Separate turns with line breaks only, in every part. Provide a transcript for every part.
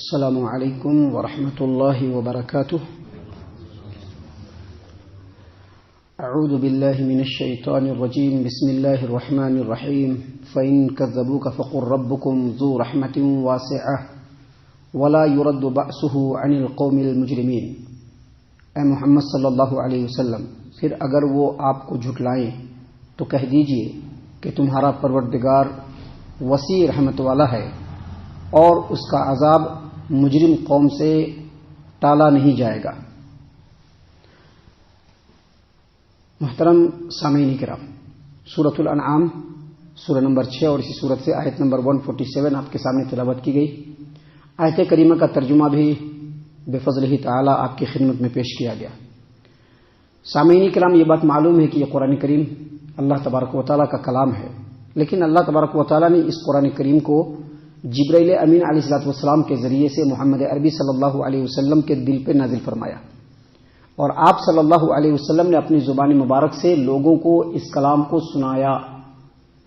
السلام علیکم ورحمۃ اللہ وبرکاتہ. اعوذ باللہ من الشیطان الرجیم. بسم اللہ الرحمن الرحیم. فإن كذبوك فقل ربكم ذو رحمة واسعة ولا يرد بأسه عن القوم المجرمین. اے محمد صلی اللہ علیہ وسلم، پھر اگر وہ آپ کو جھٹلائیں تو کہہ دیجئے کہ تمہارا پروردگار وسیع رحمت والا ہے اور اس کا عذاب مجرم قوم سے ٹالا نہیں جائے گا. محترم سامعین کرام، سورۃ الانعام سورہ نمبر 6 اور اسی سورت سے آیت نمبر 147 آپ کے سامنے تلاوت کی گئی. آیت کریمہ کا ترجمہ بھی بفضلہ تعالی آپ کی خدمت میں پیش کیا گیا. سامعین کرام، یہ بات معلوم ہے کہ یہ قرآن کریم اللہ تبارک و تعالیٰ کا کلام ہے، لیکن اللہ تبارک و تعالیٰ نے اس قرآن کریم کو جبرائیل امین علیہ الصلوۃ والسلام کے ذریعے سے محمد عربی صلی اللہ علیہ وسلم کے دل پہ نازل فرمایا، اور آپ صلی اللہ علیہ وسلم نے اپنی زبان مبارک سے لوگوں کو اس کلام کو سنایا.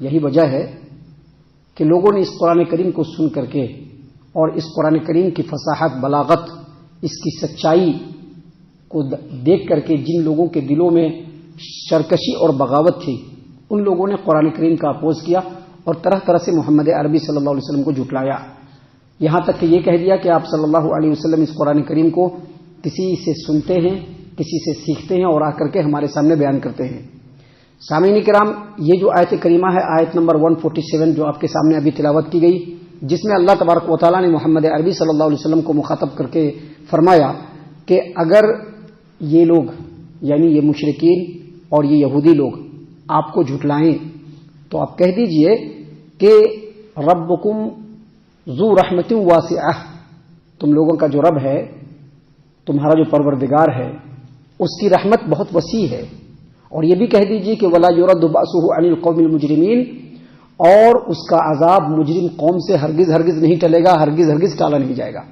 یہی وجہ ہے کہ لوگوں نے اس قرآن کریم کو سن کر کے اور اس قرآن کریم کی فصاحت، بلاغت، اس کی سچائی کو دیکھ کر کے جن لوگوں کے دلوں میں سرکشی اور بغاوت تھی، ان لوگوں نے قرآن کریم کا اپوز کیا اور طرح طرح سے محمد عربی صلی اللہ علیہ وسلم کو جھٹلایا. یہاں تک کہ یہ کہہ دیا کہ آپ صلی اللہ علیہ وسلم اس قرآن کریم کو کسی سے سنتے ہیں، کسی سے سیکھتے ہیں اور آ کر کے ہمارے سامنے بیان کرتے ہیں. سامعین کرام، یہ جو آیت کریمہ ہے، آیت نمبر 147 جو آپ کے سامنے ابھی تلاوت کی گئی، جس میں اللہ تبارک و تعالیٰ نے محمد عربی صلی اللہ علیہ وسلم کو مخاطب کر کے فرمایا کہ اگر یہ لوگ یعنی یہ مشرکین اور یہ یہودی لوگ آپ کو جھٹلائیں تو آپ کہہ دیجئے کہ ربکم ذو رحمت واسعہ، تم لوگوں کا جو رب ہے، تمہارا جو پروردگار ہے، اس کی رحمت بہت وسیع ہے. اور یہ بھی کہہ دیجئے کہ ولا یرد بأسہ عن القوم المجرمین، اور اس کا عذاب مجرم قوم سے ہرگز ہرگز نہیں ٹلے گا، ہرگز ہرگز ٹالا نہیں جائے گا.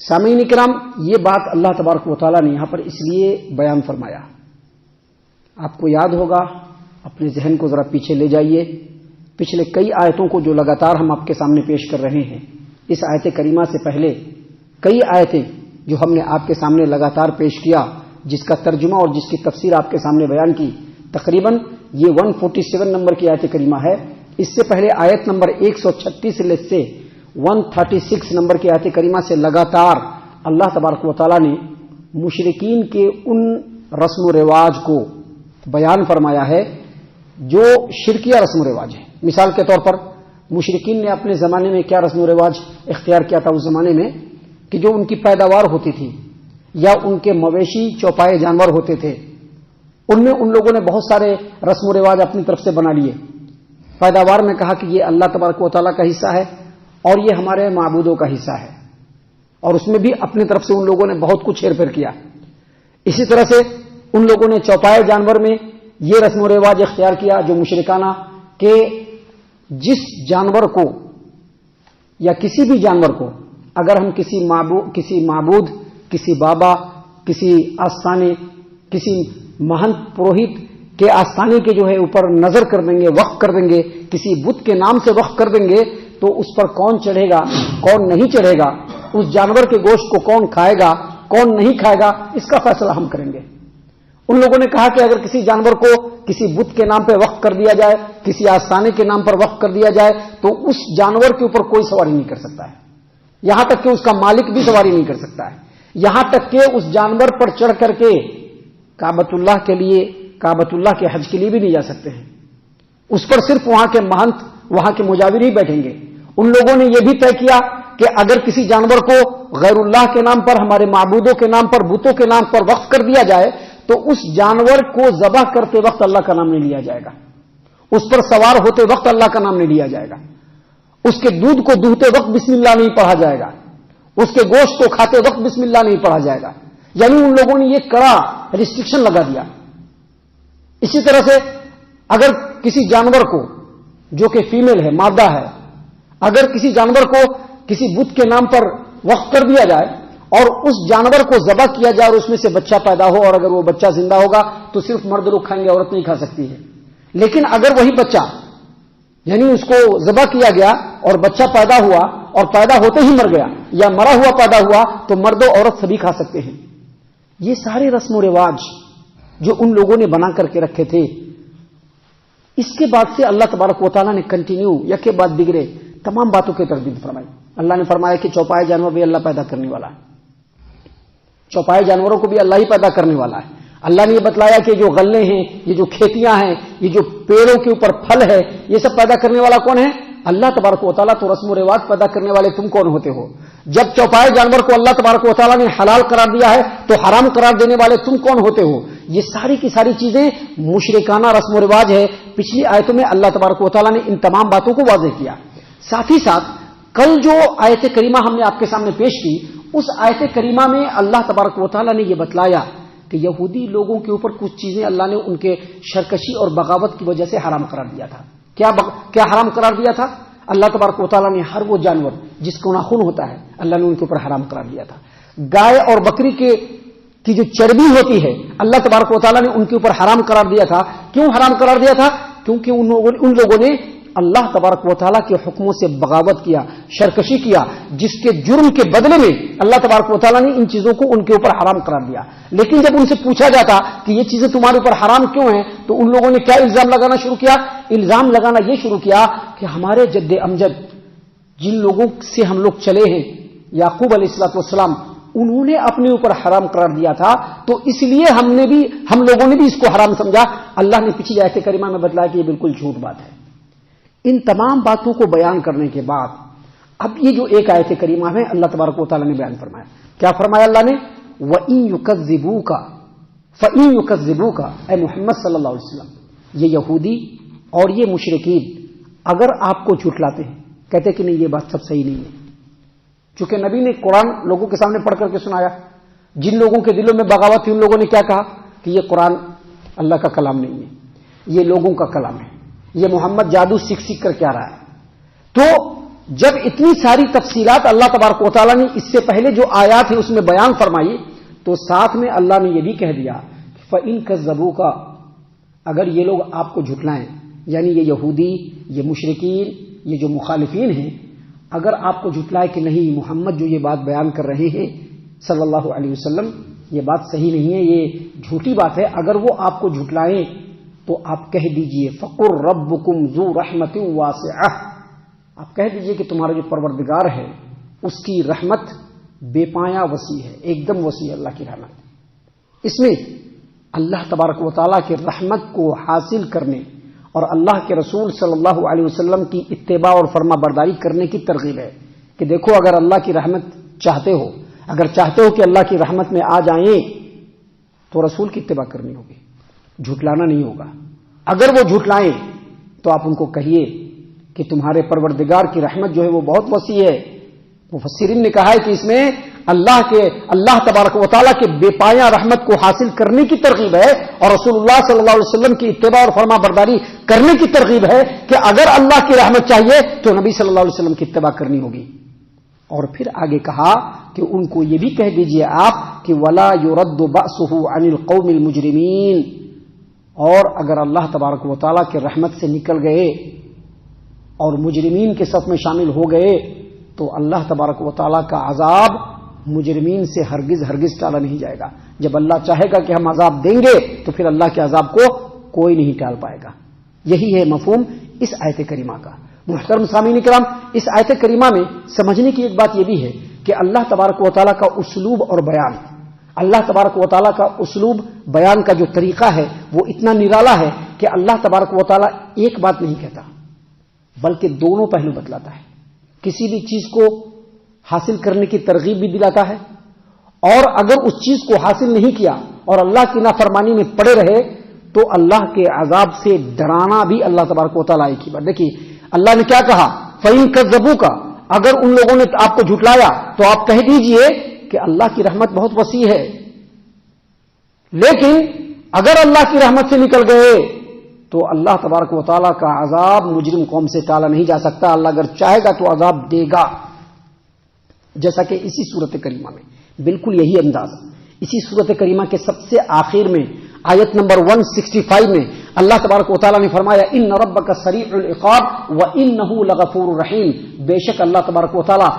سامعین کرام، یہ بات اللہ تبارک و تعالیٰ نے یہاں پر اس لیے بیان فرمایا. آپ کو یاد ہوگا، اپنے ذہن کو ذرا پیچھے لے جائیے، پچھلے کئی آیتوں کو جو لگاتار ہم آپ کے سامنے پیش کر رہے ہیں. اس آیت کریمہ سے پہلے کئی آیتیں جو ہم نے آپ کے سامنے لگاتار پیش کیا، جس کا ترجمہ اور جس کی تفسیر آپ کے سامنے بیان کی، تقریباً یہ 147 نمبر کی آیت کریمہ ہے. اس سے پہلے آیت نمبر 136 سے 136 نمبر کی آیت کریمہ سے لگاتار اللہ تبارک و تعالیٰ نے مشرکین کے ان رسم و رواج کو بیان فرمایا ہے جو شرکیہ رسم و رواج ہیں. مثال کے طور پر مشرکین نے اپنے زمانے میں کیا رسم و رواج اختیار کیا تھا اس زمانے میں کہ جو ان کی پیداوار ہوتی تھی یا ان کے مویشی چوپائے جانور ہوتے تھے، ان میں ان لوگوں نے بہت سارے رسم و رواج اپنی طرف سے بنا لیے. پیداوار میں کہا کہ یہ اللہ تبارک و تعالیٰ کا حصہ ہے اور یہ ہمارے معبودوں کا حصہ ہے، اور اس میں بھی اپنی طرف سے ان لوگوں نے بہت کچھ ہیر پھیر کیا. اسی طرح سے ان لوگوں نے چوپائے جانور میں یہ رسم و رواج اختیار کیا جو مشرکانہ، کہ جس جانور کو یا کسی بھی جانور کو اگر ہم کسی معبود، کسی بابا، کسی آستانے، کسی مہنت پروہت کے آستانے کے جو ہے اوپر نظر کر دیں گے، وقف کر دیں گے، کسی بت کے نام سے وقف کر دیں گے، تو اس پر کون چڑھے گا، کون نہیں چڑھے گا، اس جانور کے گوشت کو کون کھائے گا، کون نہیں کھائے گا، اس کا فیصلہ ہم کریں گے. ان لوگوں نے کہا کہ اگر کسی جانور کو کسی بت کے نام پہ وقف کر دیا جائے، کسی آستانے کے نام پر وقف کر دیا جائے، تو اس جانور کے اوپر کوئی سواری نہیں کر سکتا ہے، یہاں تک کہ اس کا مالک بھی سواری نہیں کر سکتا ہے، یہاں تک کہ اس جانور پر چڑھ کر کے کعبۃ اللہ کے لیے، کعبۃ اللہ کے حج کے لیے بھی نہیں جا سکتے ہیں. اس پر صرف وہاں کے مہنت، وہاں کے مجاور ہی بیٹھیں گے. ان لوگوں نے یہ بھی طے کیا کہ اگر کسی جانور کو غیر اللہ کے نام پر، ہمارے معبودوں کے نام پر، بتوں کے نام پر وقف کر دیا جائے تو اس جانور کو ذبح کرتے وقت اللہ کا نام نہیں لیا جائے گا، اس پر سوار ہوتے وقت اللہ کا نام نہیں لیا جائے گا، اس کے دودھ کو دوہتے وقت بسم اللہ نہیں پڑھا جائے گا، اس کے گوشت کو کھاتے وقت بسم اللہ نہیں پڑھا جائے گا. یعنی ان لوگوں نے یہ کڑا ریسٹرکشن لگا دیا. اسی طرح سے اگر کسی جانور کو جو کہ فیمیل ہے، مادہ ہے، اگر کسی جانور کو کسی بت کے نام پر وقف کر دیا جائے اور اس جانور کو ذبح کیا جائے اور اس میں سے بچہ پیدا ہو، اور اگر وہ بچہ زندہ ہوگا تو صرف مرد لوگ کھائیں گے، عورت نہیں کھا سکتی ہے. لیکن اگر وہی بچہ یعنی اس کو ذبح کیا گیا اور بچہ پیدا ہوا اور پیدا ہوتے ہی مر گیا یا مرا ہوا پیدا ہوا تو مرد و عورت سبھی کھا سکتے ہیں. یہ سارے رسم و رواج جو ان لوگوں نے بنا کر کے رکھے تھے، اس کے بعد سے اللہ تبارک و تعالیٰ نے کنٹینیو یک کے بعد دیگرے تمام باتوں کی تردید فرمائی. اللہ نے فرمایا کہ چوپائے جانور بھی اللہ پیدا کرنے والا ہے، چوپائے جانوروں کو بھی اللہ ہی پیدا کرنے والا ہے. اللہ نے یہ بتلایا کہ جو غلے ہیں، یہ جو کھیتیاں ہیں، یہ جو پیڑوں کے اوپر پھل ہے، یہ سب پیدا کرنے والا کون ہے؟ اللہ تبارک و تعالیٰ. تو رسم و رواج پیدا کرنے والے تم کون ہوتے ہو؟ جب چوپائے جانور کو اللہ تبارک و تعالیٰ نے حلال قرار دیا ہے تو حرام قرار دینے والے تم کون ہوتے ہو؟ یہ ساری کی ساری چیزیں مشرکانہ رسم و رواج ہے. پچھلی آیتوں میں اللہ تبارک و تعالیٰ نے ان تمام باتوں کو واضح کیا. ساتھ ہی ساتھ کل جو آیت کریمہ ہم نے آپ کے سامنے پیش کی، اس آیت کریمہ میں اللہ تبارک و تعالیٰ نے یہ بتلایا کہ یہودی لوگوں کے اوپر کچھ چیزیں اللہ نے ان کے سرکشی اور بغاوت کی وجہ سے حرام قرار دیا تھا. کیا حرام قرار دیا تھا؟ اللہ تبارک و تعالیٰ نے ہر وہ جانور جس کو ناخن ہوتا ہے اللہ نے ان کے اوپر حرام قرار دیا تھا. گائے اور بکری کی جو چربی ہوتی ہے اللہ تبارک و تعالیٰ نے ان کے اوپر حرام قرار دیا تھا. کیوں حرام قرار دیا تھا؟ کیونکہ ان لوگوں نے اللہ تبارک و تعالیٰ کے حکموں سے بغاوت کیا، سرکشی کیا، جس کے جرم کے بدلے میں اللہ تبارک و تعالیٰ نے ان چیزوں کو ان کے اوپر حرام قرار دیا. لیکن جب ان سے پوچھا جاتا کہ یہ چیزیں تمہارے اوپر حرام کیوں ہیں تو ان لوگوں نے کیا الزام لگانا شروع کیا؟ الزام لگانا یہ شروع کیا کہ ہمارے جد امجد جن لوگوں سے ہم لوگ چلے ہیں، یعقوب علیہ الصلوۃ والسلام، انہوں نے اپنے اوپر حرام قرار دیا تھا تو اس لیے ہم لوگوں نے بھی اس کو حرام سمجھا. اللہ نے پچھلی آیت کریمہ میں بتلایا کہ یہ بالکل جھوٹ بات ہے. ان تمام باتوں کو بیان کرنے کے بعد اب یہ جو ایک آیت کریمہ ہے اللہ تبارک و تعالیٰ نے بیان فرمایا. کیا فرمایا اللہ نے؟ وَإِن يُكَذِّبُوكَ فَإِن يُكَذِّبُوكَ، اے محمد صلی اللہ علیہ وسلم، یہ یہودی اور یہ مشرکین اگر آپ کو جھٹلاتے ہیں، کہتے کہ نہیں یہ بات سب صحیح نہیں ہے. چونکہ نبی نے قرآن لوگوں کے سامنے پڑھ کر کے سنایا، جن لوگوں کے دلوں میں بغاوت تھی ان لوگوں نے کیا کہا کہ یہ قرآن اللہ کا کلام نہیں ہے، یہ لوگوں کا کلام ہے، یہ محمد جادو سیکھ کر کے آ رہا ہے. تو جب اتنی ساری تفصیلات اللہ تبارک و تعالیٰ نے اس سے پہلے جو آیات ہیں اس میں بیان فرمائی تو ساتھ میں اللہ نے یہ بھی کہہ دیا فَإِن كَذَّبُوكَ، اگر یہ لوگ آپ کو جھٹلائیں، یعنی یہ یہودی، یہ مشرکین، یہ جو مخالفین ہیں، اگر آپ کو جھٹلائے کہ نہیں محمد جو یہ بات بیان کر رہے ہیں صلی اللہ علیہ وسلم یہ بات صحیح نہیں ہے، یہ جھوٹی بات ہے، اگر وہ آپ کو جھٹلائیں تو آپ کہہ دیجئے فَقُلْ رَبُّكُمْ ذُو رَحْمَةٍ وَاسِعَةٍ، آپ کہہ دیجئے کہ تمہارا جو پروردگار ہے اس کی رحمت بے پایا وسیع ہے، ایک دم وسیع ہے اللہ کی رحمت. اس میں اللہ تبارک و تعالیٰ کی رحمت کو حاصل کرنے اور اللہ کے رسول صلی اللہ علیہ وسلم کی اتباع اور فرما برداری کرنے کی ترغیب ہے کہ دیکھو اگر اللہ کی رحمت چاہتے ہو، اگر چاہتے ہو کہ اللہ کی رحمت میں آ جائیں تو رسول کی اتباع کرنی ہوگی، جھٹلانا نہیں ہوگا. اگر وہ جھٹلائیں تو آپ ان کو کہیے کہ تمہارے پروردگار کی رحمت جو ہے وہ بہت وسیع ہے. مفسرین نے کہا ہے کہ اس میں اللہ تبارک و تعالیٰ کے بے پایا رحمت کو حاصل کرنے کی ترغیب ہے اور رسول اللہ صلی اللہ علیہ وسلم کی اتباع اور فرما برداری کرنے کی ترغیب ہے کہ اگر اللہ کی رحمت چاہیے تو نبی صلی اللہ علیہ وسلم کی اتباع کرنی ہوگی. اور پھر آگے کہا کہ ان کو یہ بھی کہہ دیجئے آپ کہ وَلَا يُرَدُّ بَأْسُهُ عَنِ الْقَوْمِ الْمُجْرِمِينَ، اور اگر اللہ تبارک و تعالیٰ کے رحمت سے نکل گئے اور مجرمین کے صف میں شامل ہو گئے تو اللہ تبارک و تعالیٰ کا عذاب مجرمین سے ہرگز ٹالا نہیں جائے گا. جب اللہ چاہے گا کہ ہم عذاب دیں گے تو پھر اللہ کے عذاب کو کوئی نہیں ٹال پائے گا. یہی ہے مفہوم اس آیت کریمہ کا. محترم سامعین کرام، اس آیت کریمہ میں سمجھنے کی ایک بات یہ بھی ہے کہ اللہ تبارک و تعالیٰ کا اسلوب اور بیان، اللہ تبارک و تعالیٰ کا اسلوب بیان کا جو طریقہ ہے وہ اتنا نرالا ہے کہ اللہ تبارک و تعالیٰ ایک بات نہیں کہتا بلکہ دونوں پہلو بتلاتا ہے. کسی بھی چیز کو حاصل کرنے کی ترغیب بھی دلاتا ہے اور اگر اس چیز کو حاصل نہیں کیا اور اللہ کی نافرمانی میں پڑے رہے تو اللہ کے عذاب سے ڈرانا بھی اللہ تبارک و تعالیٰ ایک ہی بات. دیکھیے اللہ نے کیا کہا فَإِن كَذَّبُوكَ، اگر ان لوگوں نے آپ کو جھٹلایا تو آپ کہہ دیجئے کہ اللہ کی رحمت بہت وسیع ہے، لیکن اگر اللہ کی رحمت سے نکل گئے تو اللہ تبارک و تعالیٰ کا عذاب مجرم قوم سے ٹالا نہیں جا سکتا. اللہ اگر چاہے گا تو عذاب دے گا. جیسا کہ اسی صورت کریمہ میں بالکل یہی انداز، اسی صورت کریمہ کے سب سے آخر میں آیت نمبر 165 میں اللہ تبارک و تعالیٰ نے فرمایا ان ربک سریع العقاب وانہ لغفور رحیم، بے شک اللہ تبارک و تعالیٰ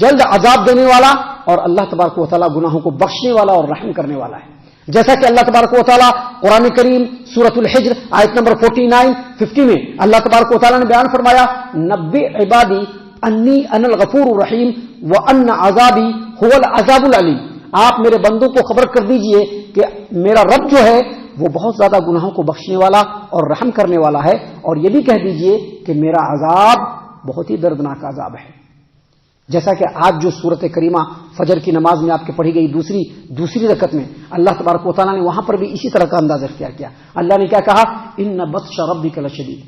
جلد عذاب دینے والا اور اللہ تبارک و تعالیٰ گناہوں کو بخشنے والا اور رحم کرنے والا ہے. جیسا کہ اللہ تبارک و تعالیٰ قرآن کریم سورۃ الحجر آیت نمبر 49-50 میں اللہ تبارک و تعالیٰ نے بیان فرمایا نبئ عبادی انی انا الغفور الرحیم وان عذابی هو العذاب العلیم، آپ میرے بندوں کو خبر کر دیجئے کہ میرا رب جو ہے وہ بہت زیادہ گناہوں کو بخشنے والا اور رحم کرنے والا ہے، اور یہ بھی کہہ دیجئے کہ میرا عذاب بہت ہی دردناک عذاب ہے. جیسا کہ آج جو سورت کریمہ فجر کی نماز میں آپ کے پڑھی گئی دوسری رکعت میں اللہ تبارک و تعالیٰ نے وہاں پر بھی اسی طرح کا انداز اختیار کیا. اللہ نے کیا کہا ان بطش ربک لشدید،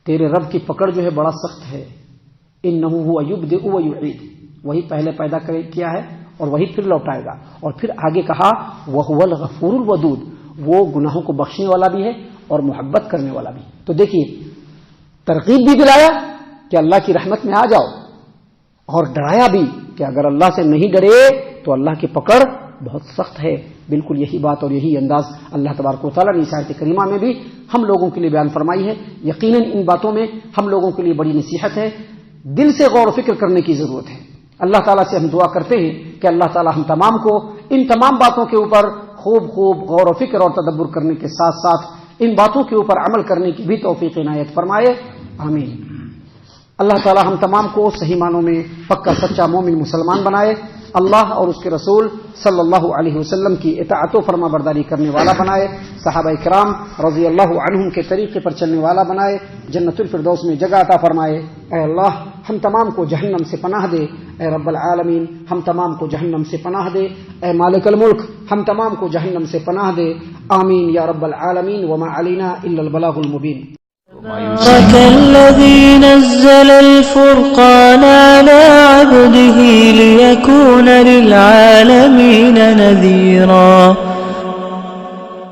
تیرے رب کی پکڑ جو ہے بڑا سخت ہے. انہ هو یبدئ ویعید، وہی پہلے پیدا کیا ہے اور وہی پھر لوٹائے گا. اور پھر آگے کہا وہو الغفور الودود، وہ گناہوں کو بخشنے والا بھی ہے اور محبت کرنے والا بھی. تو دیکھیے ترغیب بھی دلایا کہ اللہ کی رحمت میں آ جاؤ، اور ڈرایا بھی کہ اگر اللہ سے نہیں ڈرے تو اللہ کی پکڑ بہت سخت ہے. بالکل یہی بات اور یہی انداز اللہ تبارک و تعالیٰ نے اس آیت کریمہ میں بھی ہم لوگوں کے لیے بیان فرمائی ہے. یقیناً ان باتوں میں ہم لوگوں کے لیے بڑی نصیحت ہے، دل سے غور و فکر کرنے کی ضرورت ہے. اللہ تعالیٰ سے ہم دعا کرتے ہیں کہ اللہ تعالیٰ ہم تمام کو ان تمام باتوں کے اوپر خوب غور و فکر اور تدبر کرنے کے ساتھ ساتھ ان باتوں کے اوپر عمل کرنے کی بھی توفیق عنایت فرمائے، آمین. اللہ تعالیٰ ہم تمام کو صحیح معنوں میں پکا سچا مومن مسلمان بنائے، اللہ اور اس کے رسول صلی اللہ علیہ وسلم کی اطاعت و فرما برداری کرنے والا بنائے، صحابہ کرام رضی اللہ عنہم کے طریقے پر چلنے والا بنائے، جنت الفردوس میں جگہ عطا فرمائے. اے اللہ ہم تمام کو جہنم سے پناہ دے، اے رب العالمین ہم تمام کو جہنم سے پناہ دے، اے مالک الملک ہم تمام کو جہنم سے پناہ دے، آمین یا رب العالمین. وما علینا الا البلاغ المبین.
الذي نزل الفرقان على عبده ليكون للعالمين نذيرا